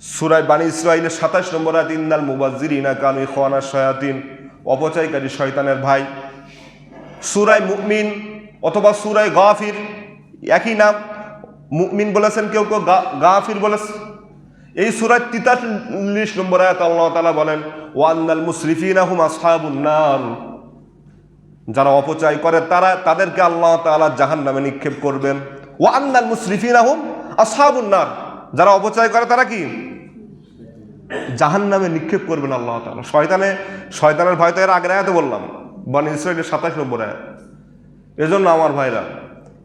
সূরা বানী ইসরাঈলের ২৭ নম্বর আয়াত, ইন্নাল মুবাজ্জিরিনা কানু ইখওয়ানাশ শায়াতিন, অপচয়কারী শয়তানের ভাই। সূরা মুমিন অথবা সূরা গাফির একই নাম, মুমিন বলেছেন, কেউ কেউ গাফির বলেছে। এই সূরা ৪৩ নম্বর আয়াত আল্লাহ তাআলা বলেন, ওয়ান্নাল মুসরিফিনা হুম আসহাবুন নার, যারা অপচয় করে তাদেরকে আল্লাহ তাআলা জাহান্নামে নিক্ষেপ করবেন। ওয়ান্নাল মুসরিফিনা হুম আসহাবুন নার, যারা অপচয় করে তারা কি? জাহান্নামে নিক্ষেপ করবেন আল্লাহ তাআলা। শয়তানের ভয় তো এর আগের আয়াতে বললাম, বনী ইসরাঈলের ২৭ নম্বর আয়াত। এজন্য আমার ভাইরা,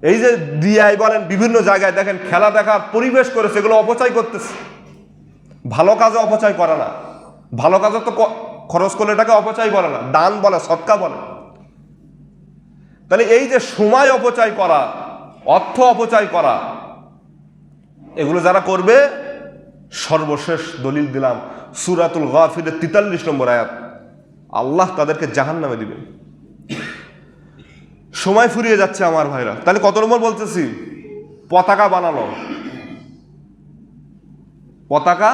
এই যে দিয়াই বলেন বিভিন্ন জায়গায় দেখেন খেলা দেখার পরিবেশ করেছে, এগুলো অপচয় করতেছে। ভালো কাজে অপচয় করে না, ভালো কাজে তো খরচ করলে এটাকে অপচয় বলে না, দান বলে, সদকা বলে। তাহলে এই যে সময় অপচয় করা, অর্থ অপচয় করা, এগুলো যারা করবে, সর্বশেষ দলিল দিলাম সূরাতুল গাফিরের ৪৩ নম্বর আয়াত, আল্লাহ তাদেরকে জাহান্নামে দিবেন। সময় ফুরিয়ে যাচ্ছে আমার ভাইরা। তাহলে কত নম্বর বলতেছি? পতাকা বানানো, পতাকা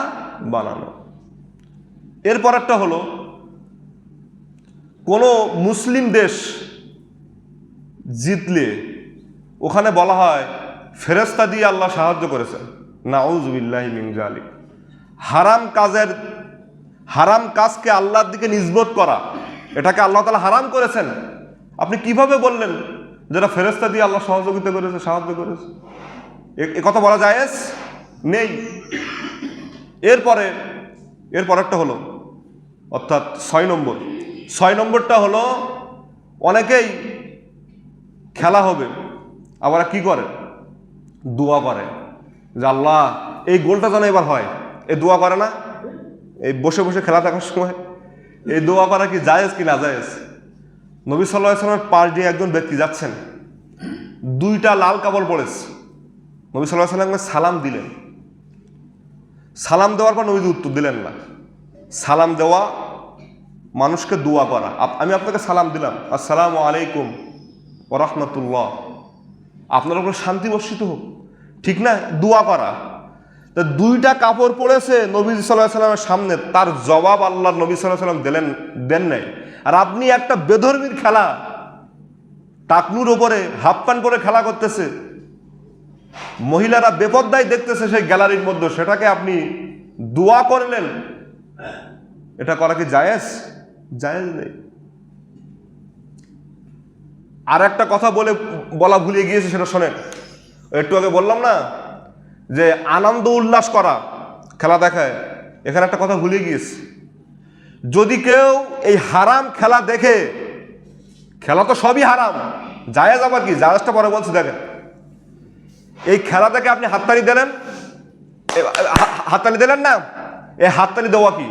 বানানো। এরপর একটা হলো, কোন মুসলিম দেশ জিতলে ওখানে বলা হয় ফেরেশতা দিয়ে আল্লাহ সাহায্য করেছেন। নাউযুবিল্লাহি মিন যালিক। হারাম কাজকে আল্লাহর দিকে নিসবত করা, এটাকে আল্লাহ তাআলা হারাম করেছেন। আপনি কিভাবে বললেন যেটা ফেরেশতা দিয়ে আল্লাহ সহযোগিতা করেছে, সাহায্য করেছে? এ কথা বলা জায়েজ নেই। এরপরেরটা হলো, অর্থাৎ ৬ নম্বরটা হলো, অনেকেই খেলা হবে, আবার কি করে? দোয়া করে যে আল্লাহ এই গোলটা যেন এবার হয়। এই দোয়া করে না? এই বসে বসে খেলা দেখার সময় এই দোয়া করা কি জায়েজ কি না জায়েজ? নবী সাল্লাল্লাহু আলাইহি ওয়াসাল্লামের পাশ দিয়ে একজন ব্যক্তি যাচ্ছেন, 2টা লাল কাপড় পরেছে। নবী সাল্লাল্লাহু আলাইহি ওয়াসাল্লাম সালাম দিলেন। সালাম দেওয়ার পর নবীজি উত্তর দিলেন না। সালাম দেওয়া মানুষকে দোয়া করা। আমি আপনাকে সালাম দিলাম, আসসালামু আলাইকুম ওয়া রাহমাতুল্লাহ, আপনার উপর শান্তি বর্ষিত হোক, ঠিক না? দোয়া করা। তা 2টা কাপড় পরেছে নবী সাল্লাল্লাহু আলাইহি ওয়াসাল্লামের সামনে, তার জবাব আল্লাহর নবী সাল্লাল্লাহু আলাইহি ওয়াসাল্লাম দেন নাই। আর আপনি একটা বেধর্মীর খেলা, টাকনুর ওপরে হাফ প্যান্ট পরে খেলা করতেছে, মহিলারা বেপরদায় দেখতেছে সেই গ্যালারির মধ্যে, সেটাকে আপনি দোয়া করলেন। এটা করা কি জায়েজ? জায়েজ নেই। আর একটা কথা বলা ভুলে গিয়েছে, সেটা শোনেন। একটু আগে বললাম না যে আনন্দ উল্লাস করা খেলা দেখায়, এখানে একটা কথা ভুলে গিয়েছে। যদি কেউ এই হারাম খেলা দেখে, খেলা তো সবই হারাম, জায়েজ আবার কি? জায়েজটা পরে বলছি। দেখেন, এই খেলা দেখে আপনি হাততালি দিলেন না, এই হাততালি দেওয়া কি?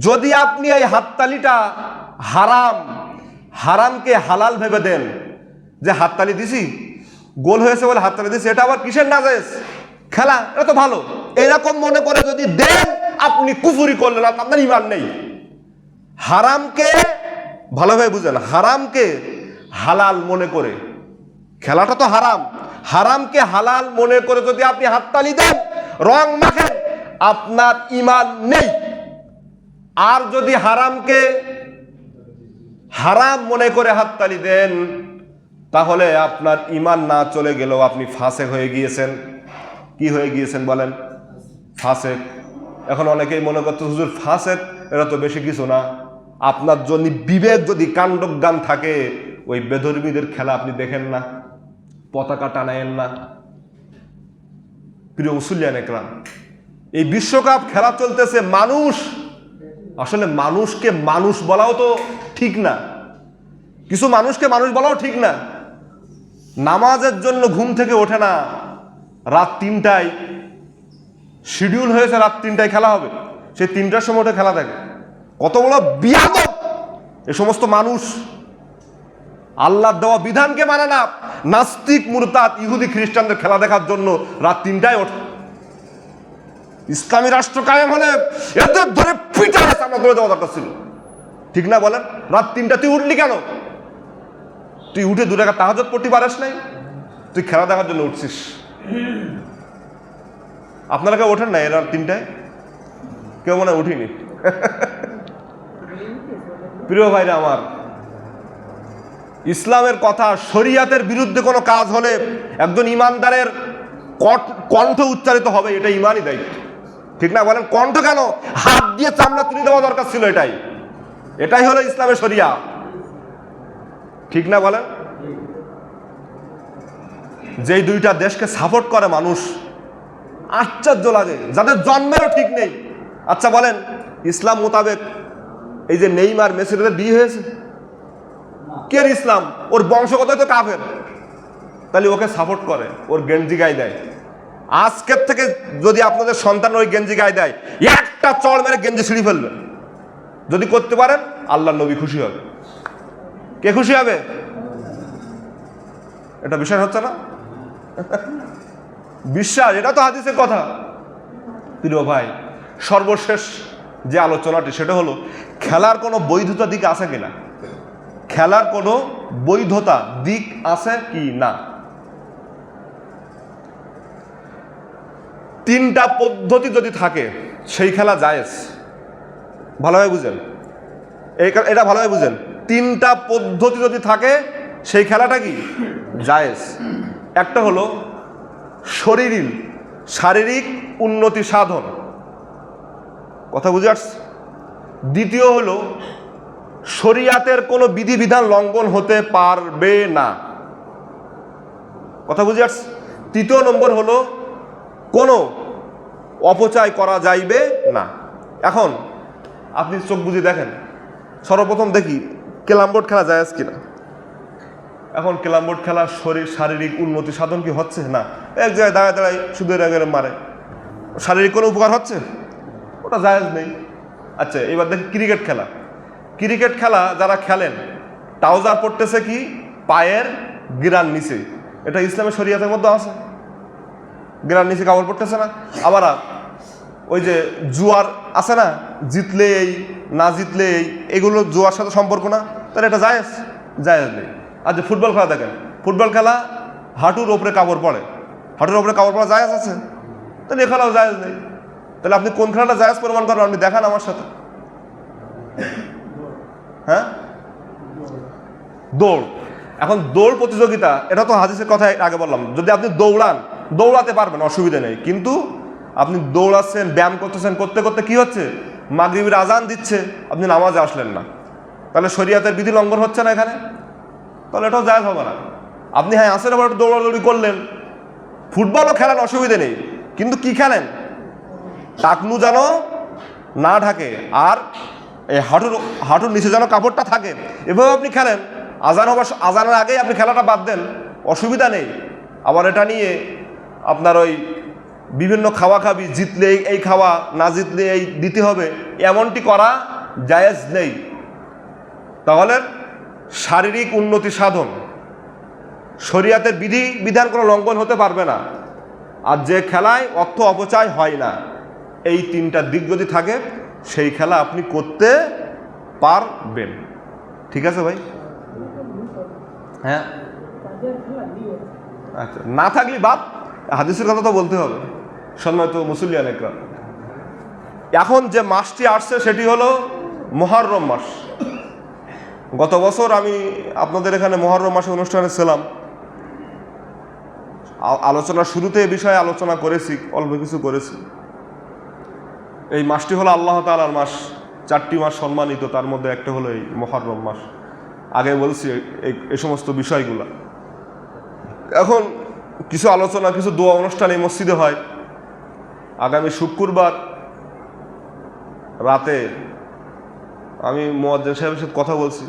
যদি আপনি এই হাততালিটা হারামকে হালাল ভেবে দেন, যে হাততালি দিছি, গোল হয়েছে বলে হাততালি দিছি, এটা আবার কিসের নাজায়েজ? খেলা, এটা তো ভালো, এরকম মনে করে যদি দেন, আপনি কুফরি করলেন, আপনার ঈমান নেই। হারামকে ভালোভাবে বুঝেন, হারামকে হালাল মনে করে, খেলাটা তো হারামকে হালাল মনে করে যদি আপনি হাততালি দেন, রং মাখেন, আপনার ঈমান নেই। আর যদি হারামকে হারাম মনে করে হাততালি দেন, তাহলে আপনার ঈমান না চলে গেলেও আপনি ফাসেক হয়ে গিয়েছেন। কি হয়ে গিয়েছেন বলেন? ফাসেক। এখন অনেকেই মনে করতে, হুজুর ফাসেক এটা তো বেশি কিছু না। আপনার জন্য বিবেক যদি কাণ্ডজ্ঞান থাকে, ওই বেধর্মীদের খেলা আপনি দেখেন না, পতাকা টানায়েন না। প্রিয় মুসলিয়ান একরাম, এই বিশ্বকাপ খেলা চলতেছে, আসলে মানুষকে মানুষ বলাও তো ঠিক না, কিছু মানুষকে মানুষ বলাও ঠিক না। নামাজের জন্য ঘুম থেকে ওঠে না, রাত 3টায় শিডিউল হয়েছে, রাত 3টায় খেলা হবে, সেই 3টার সময় ওঠে খেলা দেখে। কত বড় বিয়াদব এ সমস্ত মানুষ! আল্লাহর দেওয়া বিধানকে মানে না, নাস্তিক, মুরতাদ, ইহুদি, খ্রিস্টানদের খেলা দেখার জন্য রাত 3টায় ওঠে। ইসলামী রাষ্ট্র কায়েম হলে এদের ধরে পিটার সামনে ধরে দেওয়া দরকার ছিল, ঠিক না বলেন? রাত 3টা তুই উঠলি কেন? তুই উঠে 2 টাকা তাহাজ্জুদ পড়তে পারিস নাই, তুই খেলা দেখার জন্য উঠছিস। আপনারা কেউ ওঠেন না এর রাত 3টায়? কেউ মনে হয় উঠিনি। প্রিয় ভাইরা আমার, ইসলামের কথা, শরিয়াতের বিরুদ্ধে কোনো কাজ হলে একজন ইমানদারের কণ্ঠ উচ্চারিত হবে, এটা ইমানই দায়িত্ব, ঠিক না বলেন? কণ্ঠ কেন, হাত দিয়ে চামড়া তুলে দেওয়া দরকার ছিল। এটাই হলো ইসলামের শরিয়া, ঠিক না বলেন? যেই দুইটা দেশকে সাপোর্ট করে মানুষ, আশ্চর্য লাগে, যাদের জন্মেরও ঠিক নেই। আচ্ছা বলেন, ইসলাম মোতাবেক এই যে নেইমার মেসির বিয়ে হয়েছে, কে ইসলাম? ওর বংশগত তো কাফের, তাহলে ওকে সাপোর্ট করে, ওর গেঞ্জি গায়ে দেয়। আজকের থেকে যদি আপনাদের সন্তান ওই গেঞ্জি গায়ে দেয়, একটা চড় মেরে গেঞ্জি ছিঁড়ে ফেলবেন। যদি করতে পারেন, আল্লাহর নবী খুশি হবে। কে খুশি হবে? এটা বিশ্বাস হচ্ছে না? বিশ্বাস, এটা তো হাদিসের কথা। প্রিয় ভাই, সর্বশেষ যে আলোচনাটি, সেটা হলো খেলার কোনো বৈধতা দিক আছে কিনা। খেলার কোনো বৈধতা দিক আছে কি না। তিনটা পদ্ধতি যদি থাকে, সেই খেলা জায়েজ। ভালোভাবে বুঝেন, এটা ভালোভাবে বুঝেন। তিনটা পদ্ধতি যদি থাকে, সেই খেলাটা কি জায়েজ। একটা হলো শারীরিক উন্নতি সাধন, কথা বুঝে আসছে? দ্বিতীয় হলো শরিয়াতের কোনো বিধিবিধান লঙ্ঘন হতে পারবে না, কথা বুঝে আসছে? তৃতীয় নম্বর হলো কোনো অপচয় করা যাইবে না। এখন আপনি চোখ বুঝে দেখেন, সর্বপ্রথম দেখি ক্যারাম বোর্ড খেলা জায়েজ কিনা। এখন ক্যারাম বোর্ড খেলা শারীরিক উন্নতি সাধন কি হচ্ছে? না, এক জায়গায় দাঁড়ায় দাঁড়ায় শুধু এরা মারে, শারীরিক কোনো উপকার হচ্ছে? ওটা জায়েজ নেই। আচ্ছা, এবার দেখি ক্রিকেট খেলা যারা খেলেন, ট্রাউজার পড়তেছে কি পায়ের গিরার নিচে, এটা ইসলামের শরিয়াতের মধ্যে আছে। গিরার নিচে কাপড় পড়তেছে না। আবার ওই যে জুয়ার আছে না, জিতলে এই না জিতলে এই, এগুলো জুয়ার সাথে সম্পর্ক না, তাহলে এটা জায়েজ নেই। আচ্ছা, ফুটবল খেলা দেখেন, ফুটবল খেলা হাঁটুর ওপরে কাপড় পড়ে, হাঁটুর ওপরে কাপড় পড়া জায়েজ আছে, তাহলে এ খেলাও জায়েজ নেই। তাহলে আপনি কোন খেলাটা জায়েজ প্রমাণ করবেন? আপনি দেখান আমার সাথে। হ্যাঁ, দৌড়। এখন দৌড় প্রতিযোগিতা, এটা তো হাদিসের কথা আগে বললাম, যদি আপনি দৌড়াতে পারবেন, অসুবিধা নেই। কিন্তু আপনি দৌড়াচ্ছেন, ব্যায়াম করতেছেন, করতে করতে কি হচ্ছে, মাগরিবের আজান দিচ্ছে, আপনি নামাজে আসলেন না, তাহলে শরিয়াতের বিধি লঙ্ঘন হচ্ছে না এখানে? তাহলে এটাও জায়েজ হবে না। আপনি হ্যাঁ আসেন, আবার একটু দৌড়াদৌড়ি করলেন, ফুটবলও খেলেন, অসুবিধা নেই, কিন্তু কি খেলেন, টাকনু যেন না ঢাকে, আর এই হাঁটুর নিচে যেন কাপড়টা থাকে, এভাবে আপনি খেলেন। আজানের আগেই আপনি খেলাটা বাদ দেন, অসুবিধা নেই। আবার এটা নিয়ে আপনার ওই বিভিন্ন খাবি, জিতলে এই খাওয়া, না জিতলে এই দিতে হবে, এমনটি করা জায়েজ নেই। তাহলে শারীরিক উন্নতি সাধন, শরিয়াতের বিধান কোনো লঙ্ঘন হতে পারবে না, আর যে খেলায় অর্থ অপচয় হয় না, এই তিনটা দিক যদি থাকে, সেই খেলা আপনি করতে পারবেন। ঠিক আছে ভাই? হ্যাঁ, আচ্ছা, না থাকলে বাদ, হাদিসের কথা তো বলতে হবে। সম্মানিত মুসল্লিয়ান একরাম, এখন যে মাসটি আসছে সেটি হলো মুহররম মাস। গত বছর আমি আপনাদের এখানে মুহররম মাসে অনুষ্ঠানে ছিলাম, আলোচনার শুরুতে এই বিষয়ে আলোচনা করেছি, অল্প কিছু করেছি। এই মাসটি হলো আল্লাহ তাআলার মাস, 4টি মাস সম্মানিত, তার মধ্যে একটা হলো এই মুহররম মাস। আগে বলছি এই সমস্ত বিষয়গুলো। এখন কিছু আলোচনা, কিছু দোয়া অনুষ্ঠান এই মসজিদে হয়। আগামী শুক্রবার রাতে আমি মুয়াজ্জিন সাহেবের সাথে কথা বলছি,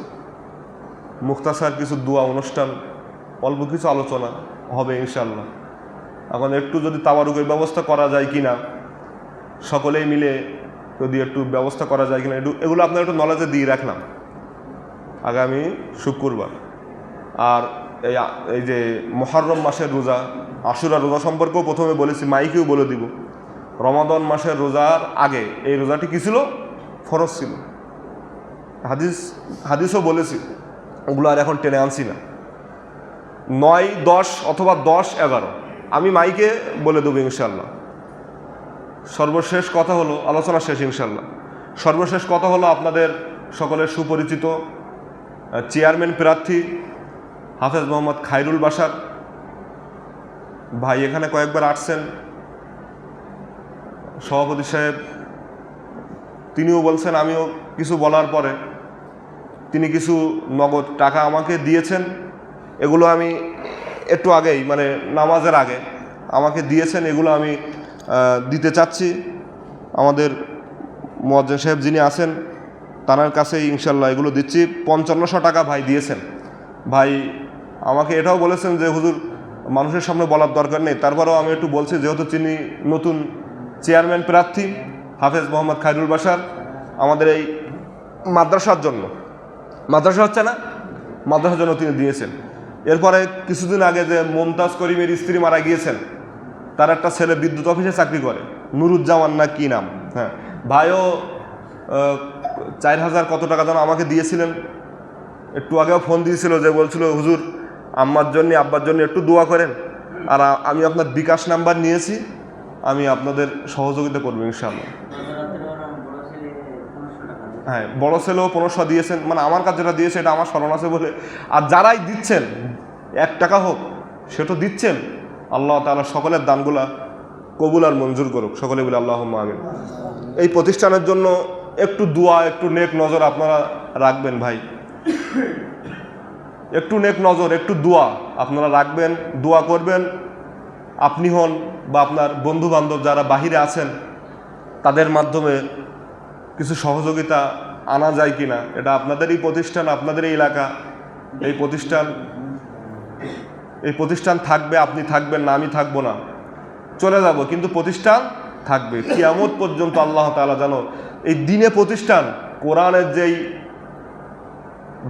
মুখতাসার কিছু দোয়া অনুষ্ঠান, অল্প কিছু আলোচনা হবে ইনশাল্লাহ। এখন একটু যদি তাওয়ারুকের ব্যবস্থা করা যায় কিনা, সকলেই মিলে যদি একটু ব্যবস্থা করা যায় কিনা, এগুলো আপনার একটু নলেজে দিয়ে রাখলাম আগামী শুক্রবার। আর এই যে মুহররম মাসের রোজা, আশুরা রোজা সম্পর্কেও প্রথমে বলেছি, মাইকেও বলে দিব, রমাদান মাসের রোজার আগে এই রোজাটি কী ছিল, ফরজ ছিল। হাদিসও বলেছি, ওগুলো আর এখন টেনে আনছি না। 9, 10 অথবা 10, 11 আমি মাইকে বলে দেবো ইনশাল্লাহ। সর্বশেষ কথা হলো, আলোচনা শেষ ইনশাল্লাহ, সর্বশেষ কথা হলো আপনাদের সকলের সুপরিচিত চেয়ারম্যান প্রার্থী হাফেজ মোহাম্মদ খায়রুল বাশার ভাই এখানে কয়েকবার আসছেন। সভাপতি সাহেব তিনিও বলছেন, আমিও কিছু বলার পরে তিনি কিছু নগদ টাকা আমাকে দিয়েছেন। এগুলো আমি একটু আগেই মানে নামাজের আগে আমাকে দিয়েছেন, এগুলো আমি দিতে চাচ্ছি। আমাদের মুয়াজ্জিন সাহেব যিনি আছেন তার কাছেই ইনশাল্লাহ এগুলো দিচ্ছি। 5500 টাকা ভাই দিয়েছেন। ভাই আমাকে এটাও বলেছেন যে হুজুর মানুষের সামনে বলার দরকার নেই, তারপরেও আমি একটু বলছি, যেহেতু তিনি নতুন চেয়ারম্যান প্রার্থী হাফেজ মোহাম্মদ খায়রুল বাশার আমাদের এই মাদ্রাসার জন্য, মাদ্রাসা হচ্ছে না, মাদ্রাসার জন্য তিনি দিয়েছেন। এরপরে কিছুদিন আগে যে মমতাজ করিমের স্ত্রী মারা গিয়েছেন, তার একটা ছেলে বিদ্যুৎ অফিসে চাকরি করে, নুরুজ্জামান না কি নাম, হ্যাঁ, ভাইও 4000 কত টাকা যেন আমাকে দিয়েছিলেন। একটু আগেও ফোন দিয়েছিল যে বলছিল হুজুর আম্মার জন্য আব্বার জন্য একটু দোয়া করেন, আর আমি আপনার বিকাশ নাম্বার নিয়েছি, আমি আপনাদের সহযোগিতা করবো ইনশাআল্লাহ। হ্যাঁ, বড় ছেলেও 1500 দিয়েছেন, মানে আমার কাছে যেটা দিয়েছে এটা আমার স্মরণ আছে বলে। আর যারাই দিচ্ছেন 1 টাকা হোক সে তো দিচ্ছেন, আল্লাহ তাআলা সকলের দানগুলা কবুল আর মঞ্জুর করুক, সকলে বলে আল্লাহুম্মা আমিন। এই প্রতিষ্ঠানের জন্য একটু দোয়া, একটু নেক নজর আপনারা রাখবেন ভাই, একটু নেক নজর, একটু দোয়া আপনারা রাখবেন, দোয়া করবেন। আপনি হন বা আপনার বন্ধু বান্ধব যারা বাহিরে আছেন তাদের মাধ্যমে কিছু সহযোগিতা আনা যায় কিনা, এটা আপনাদেরই প্রতিষ্ঠান, আপনাদের এই এলাকা, এই প্রতিষ্ঠান থাকবে, আপনি থাকবেন না, আমি থাকবো না, চলে যাব, কিন্তু প্রতিষ্ঠান থাকবে কিয়ামত পর্যন্ত। আল্লাহ তাআলা যেন এই দিনে প্রতিষ্ঠান, কোরআনের যেই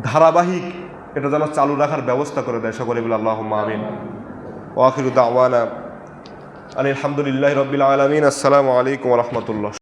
ধারাবাহিক, এটা যেন চালু রাখার ব্যবস্থা করে দেয়, সকলে বলে আল্লাহুম্মা আমিন। ওয়া আখিরু দাওয়ানা আলহামদুলিল্লাহি রাব্বিল আলামিন। আসসালামু আলাইকুম ওয়া রাহমাতুল্লাহ।